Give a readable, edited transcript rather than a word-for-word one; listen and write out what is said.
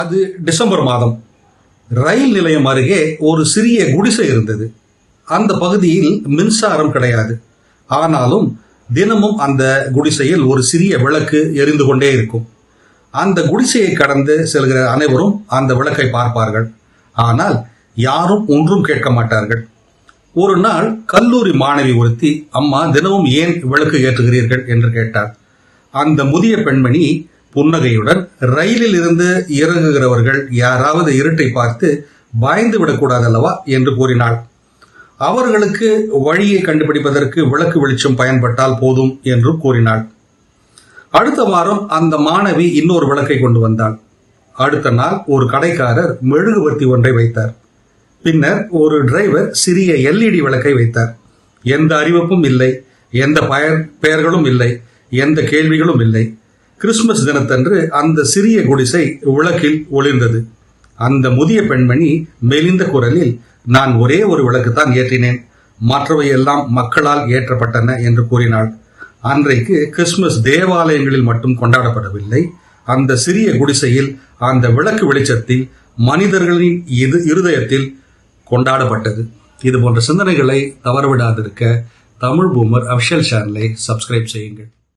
அது டிசம்பர் மாதம். ரயில் நிலையம் அருகே ஒரு சிறிய குடிசை இருந்தது. அந்த பகுதியில் மின்சாரம் கிடையாது. ஆனாலும் தினமும் அந்த குடிசையில் ஒரு சிறிய விளக்கு எரிந்து கொண்டே இருக்கும். அந்த குடிசையை கடந்து செல்கிற அனைவரும் அந்த விளக்கை பார்ப்பார்கள். ஆனால் யாரும் ஒன்றும் கேட்க மாட்டார்கள். ஒரு நாள் கல்லூரி மாணவி ஒருத்தி, அம்மா, தினமும் ஏன் விளக்கு ஏற்றுகிறீர்கள் என்று கேட்டார். அந்த முதிய பெண்மணி புன்னகையுடன், ரயிலில் இருந்து இறங்குகிறவர்கள் யாராவது இருட்டை பார்த்து பயந்து விடக்கூடாதல்லவா என்று கூறினாள். அவர்களுக்கு வழியை கண்டுபிடிப்பதற்கு விளக்கு வெளிச்சம் பயன்பட்டால் போதும் என்று கூறினாள். அடுத்த வாரம் அந்த மாணவி இன்னொரு விளக்கை கொண்டு வந்தாள். அடுத்த நாள் ஒரு கடைக்காரர் மெழுகுவர்த்தி ஒன்றை வைத்தார். பின்னர் ஒரு டிரைவர் சிறிய LED விளக்கை வைத்தார். எந்த அறிவிப்பும் இல்லை, எந்த பெயர்களும் இல்லை, எந்த கேள்விகளும் இல்லை. கிறிஸ்துமஸ் தினத்தன்று அந்த சிறிய குடிசை விளக்கில் ஒளிர்ந்தது. அந்த முதிய பெண்மணி மெலிந்த குரலில், நான் ஒரே ஒரு விளக்குத்தான் ஏற்றினேன், மற்றவை எல்லாம் மக்களால் ஏற்றப்பட்டன என்று கூறினாள். அன்றைக்கு கிறிஸ்துமஸ் தேவாலயங்களில் மட்டும் கொண்டாடப்படவில்லை, அந்த சிறிய குடிசையில், அந்த விளக்கு வெளிச்சத்தில், மனிதர்களின் இருதயத்தில் கொண்டாடப்பட்டது. இது போன்ற சிந்தனைகளை தவறவிடாதிருக்க தமிழ் பூமர் அபிஷியல் சேனலை சப்ஸ்கிரைப் செய்யுங்கள்.